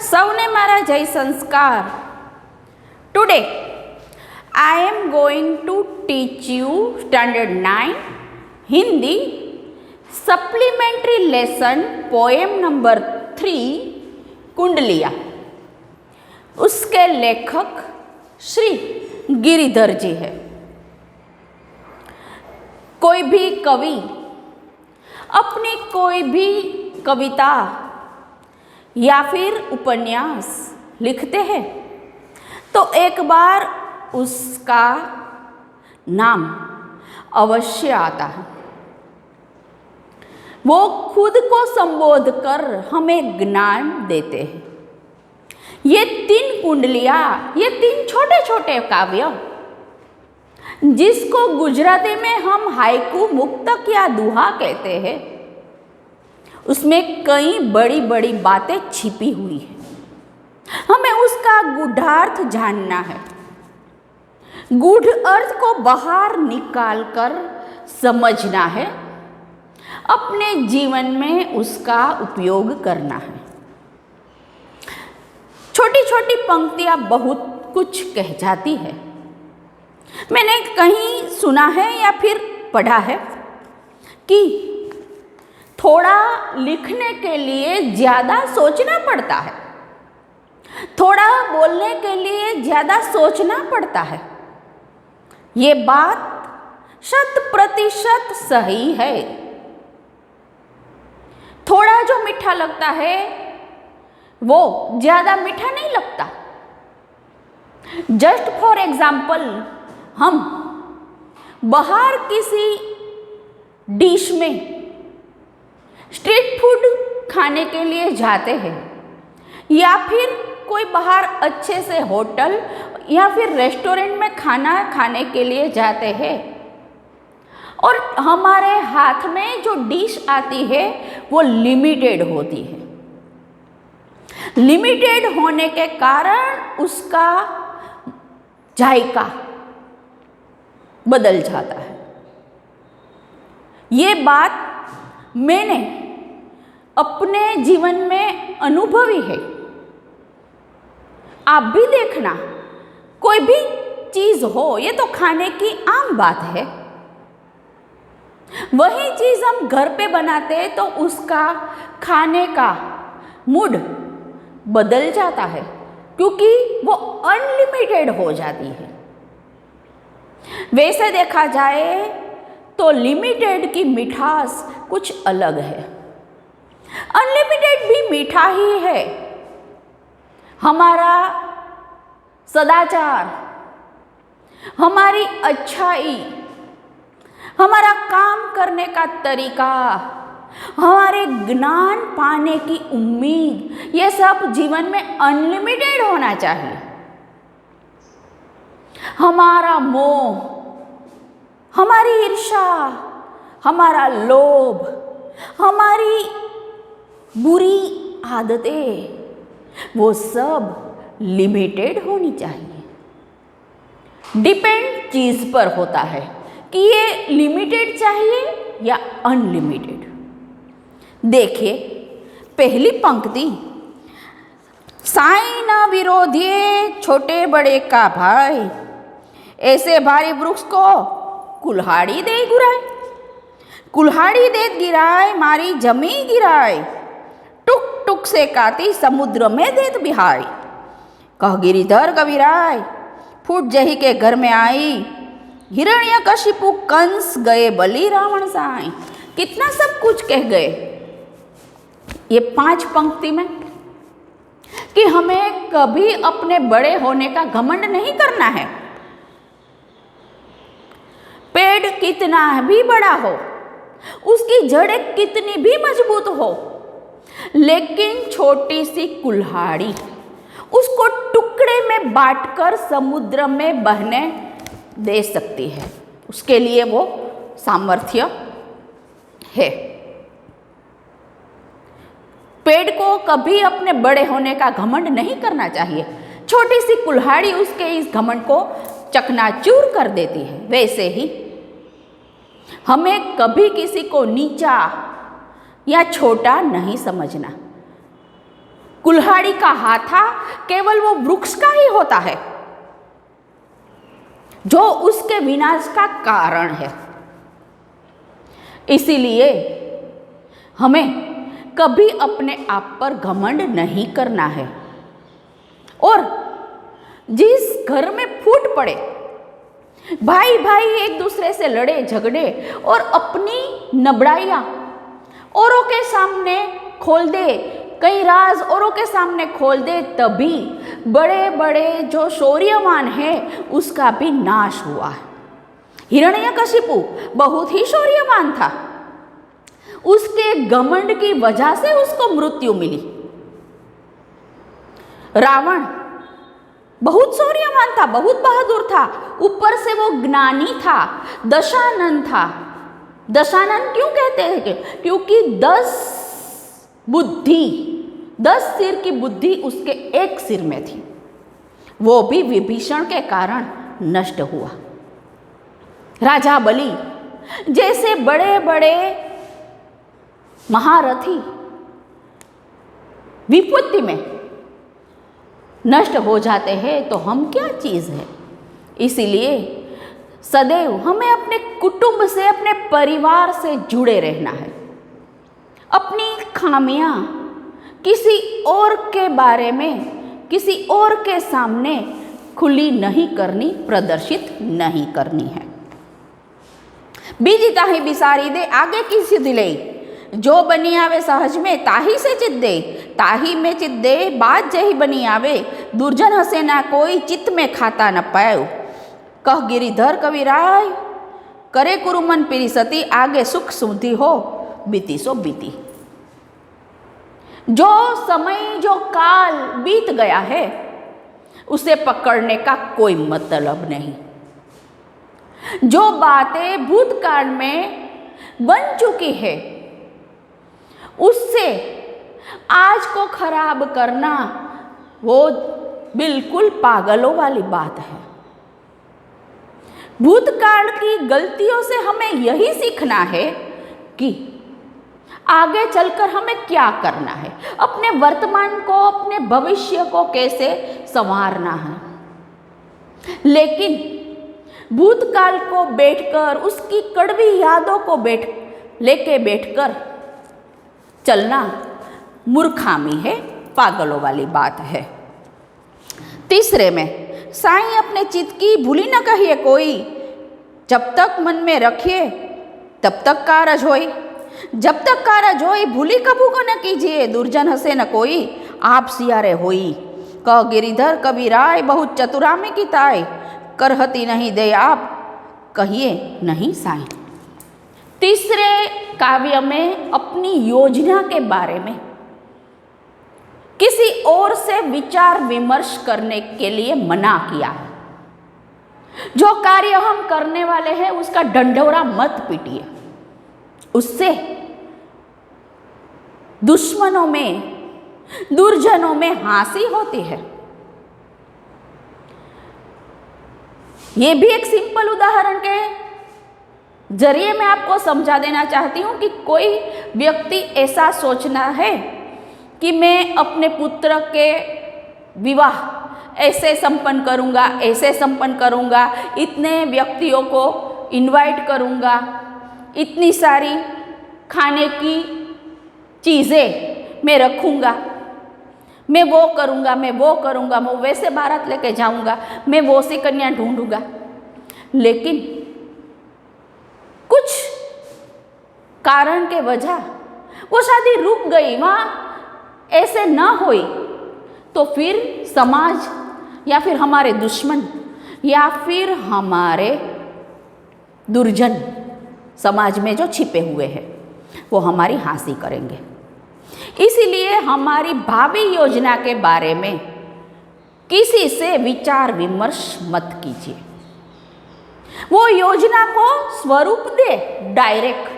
સૌને મારા જય સંસ્કાર. Today I am going to teach you standard 9 Hindi supplementary lesson poem number 3 कुंडलिया. उसके लेखक श्री गिरिधर जी है. कोई भी कवि अपनी कोई भी कविता या फिर उपन्यास लिखते हैं तो एक बार उसका नाम अवश्य आता है. वो खुद को संबोध कर हमें ज्ञान देते हैं. ये 3 कुंडलियाँ, ये 3 छोटे छोटे काव्य जिसको गुजराती में हम हाइकू मुक्तक या दुहा कहते हैं, उसमें कई बड़ी बड़ी बातें छिपी हुई है. हमें उसका गूढ़ार्थ जानना है. गूढ़ अर्थ को बाहर निकालकर समझना है, अपने जीवन में उसका उपयोग करना है. छोटी छोटी पंक्तियां बहुत कुछ कह जाती है. मैंने कहीं सुना है या फिर पढ़ा है कि थोड़ा लिखने के लिए ज़्यादा सोचना पड़ता है, थोड़ा बोलने के लिए ज़्यादा सोचना पड़ता है. ये बात 100% सही है. थोड़ा जो मीठा लगता है वो ज़्यादा मीठा नहीं लगता. जस्ट फॉर एग्जाम्पल, हम बाहर किसी डिश में स्ट्रीट फूड खाने के लिए जाते हैं या फिर कोई बाहर अच्छे से होटल या फिर रेस्टोरेंट में खाना खाने के लिए जाते हैं और हमारे हाथ में जो डिश आती है वो लिमिटेड होती है. लिमिटेड होने के कारण उसका जायका बदल जाता है. ये बात मैंने अपने जीवन में अनुभवी है. आप भी देखना, कोई भी चीज़ हो, ये तो खाने की आम बात है, वही चीज़ हम घर पे बनाते हैं तो उसका खाने का मूड बदल जाता है क्योंकि वो अनलिमिटेड हो जाती है. वैसे देखा जाए तो लिमिटेड की मिठास कुछ अलग है. अनलिमिटेड भी मीठा ही है. हमारा सदाचार, हमारी अच्छाई, हमारा काम करने का तरीका, हमारे ज्ञान पाने की उम्मीद, ये सब जीवन में अनलिमिटेड होना चाहिए. हमारा मोह, हमारी ईर्ष्या, हमारा लोभ, हमारी बुरी आदतें, वो सब लिमिटेड होनी चाहिए. डिपेंड चीज़ पर होता है कि ये लिमिटेड चाहिए या अनलिमिटेड. देखिए पहली पंक्ति, साई न विरोधिए छोटे बड़े का भाई, ऐसे भारी वृक्ष को कुल्हाड़ी दे गिराए. कुल्हाड़ी दे गिराए मारी जमी गिराए, टुक टुक से काती समुद्र में देत बिहाई. कह गिरिधर कविराय फूट जही के घर में आई, हिरण्यकशिपु कंस गए बलि रावण साई. कितना सब कुछ कह गए ये 5 पंक्ति में कि हमें कभी अपने बड़े होने का घमंड नहीं करना है. पेड़ कितना भी बड़ा हो, उसकी जड़ें कितनी भी मजबूत हो, लेकिन छोटी सी कुल्हाड़ी उसको टुकड़े में बांटकर समुद्र में बहने दे सकती है. उसके लिए वो सामर्थ्य है. पेड़ को कभी अपने बड़े होने का घमंड नहीं करना चाहिए. छोटी सी कुल्हाड़ी उसके इस घमंड को चकनाचूर कर देती है. वैसे ही हमें कभी किसी को नीचा या छोटा नहीं समझना. कुल्हाड़ी का हाथा केवल वो वृक्ष का ही होता है जो उसके विनाश का कारण है। इसीलिए हमें कभी अपने आप पर घमंड नहीं करना है और जिस घर में फूट पड़े, भाई भाई एक दूसरे से लड़े झगड़े और अपनी नबड़ाइयाँ औरों के सामने खोल दे, कई राज औरों के सामने खोल दे, तभी बड़े बड़े जो शौर्यवान हैं उसका भी नाश हुआ है। हिरण्यकशिपु बहुत ही शौर्यवान था, उसके घमंड की वजह से उसको मृत्यु मिली। रावण बहुत शौर्यवान था, बहुत बहादुर था, ऊपर से वो ज्ञानी था, दशानन था। दशानन क्यों कहते हैं? क्योंकि 10 सिर की बुद्धि उसके एक सिर में थी, वो भी विभीषण के कारण नष्ट हुआ। राजा बलि जैसे बड़े बड़े महारथी विपत्ति में नष्ट हो जाते हैं तो हम क्या चीज़ है। इसीलिए सदैव हमें अपने कुटुंब से, अपने परिवार से जुड़े रहना है। अपनी खामियां किसी और के बारे में, किसी और के सामने खुली नहीं करनी, प्रदर्शित नहीं करनी है। बीजी ताही बिसारी दे आगे की सिद्ध ले, जो बनी आवे सहज में ताही से चित दे, ताही में चित दे बात जही बनी आवे, दुर्जन हसे ना कोई चित्त में खाता न पायो। कह गिरिधर कविराय करे कुरुमन पीरी सती, आगे सुख सुधि हो बीती सो बीती। जो समय, जो काल बीत गया है उसे पकड़ने का कोई मतलब नहीं। जो बातें भूतकाल में बन चुकी है उससे आज को खराब करना वो बिल्कुल पागलों वाली बात है। भूतकाल की गलतियों से हमें यही सीखना है कि आगे चलकर हमें क्या करना है, अपने वर्तमान को, अपने भविष्य को कैसे संवारना है। लेकिन भूतकाल को बैठकर, उसकी कड़वी यादों को लेके बैठकर चलना मूर्खामी है, पागलों वाली बात है। तीसरे में, साईं अपने चित्त की भूली न कहिए कोई, जब तक मन में रखिए तब तक कारज होई। जब तक कारज होई भूली कबू को न कीजिए, दुर्जन हसे न कोई आप सियारे होई। कह गिरिधर कबीराय बहुत चतुरामी की ताय, करहती नहीं दे आप कहिए नहीं साईं। तीसरे काव्य में अपनी योजना के बारे में किसी और से विचार विमर्श करने के लिए मना किया है। जो कार्य हम करने वाले हैं उसका ढंढोरा मत पीटिए, उससे दुश्मनों में, दुर्जनों में हंसी होती है। यह भी एक सिंपल उदाहरण के जरिए मैं आपको समझा देना चाहती हूँ कि कोई व्यक्ति ऐसा सोचना है कि मैं अपने पुत्र के विवाह ऐसे संपन्न करूँगा, ऐसे संपन्न करूँगा, इतने व्यक्तियों को इनवाइट करूँगा, इतनी सारी खाने की चीज़ें मैं रखूँगा, मैं वो करूँगा, मैं वो करूँगा, मैं वैसे बारात लेके जाऊँगा, मैं वो सी कन्या ढूंढूँगा। लेकिन कुछ कारण के वजह वो शादी रुक गई, वहाँ ऐसे ना हुई, तो फिर समाज या फिर हमारे दुश्मन या फिर हमारे दुर्जन समाज में जो छिपे हुए हैं वो हमारी हंसी करेंगे। इसीलिए हमारी भावी योजना के बारे में किसी से विचार विमर्श मत कीजिए। वो योजना को स्वरूप दे डायरेक्ट,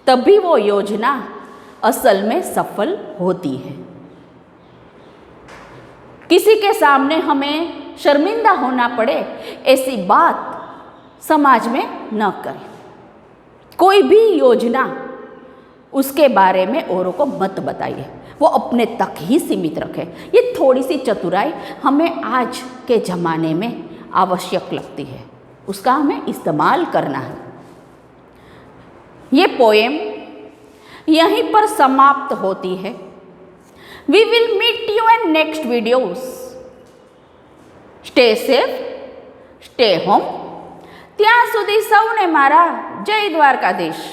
तभी वो योजना असल में सफल होती है। किसी के सामने हमें शर्मिंदा होना पड़े ऐसी बात समाज में न करें। कोई भी योजना उसके बारे में औरों को मत बताइए, वो अपने तक ही सीमित रखे। ये थोड़ी सी चतुराई हमें आज के ज़माने में आवश्यक लगती है, उसका हमें इस्तेमाल करना है। ये पोएम यहीं पर समाप्त होती है। We will meet you in next videos. Stay safe, stay home. ત્યાં સુધી સૌને મારા જય દ્વારકાધીશ।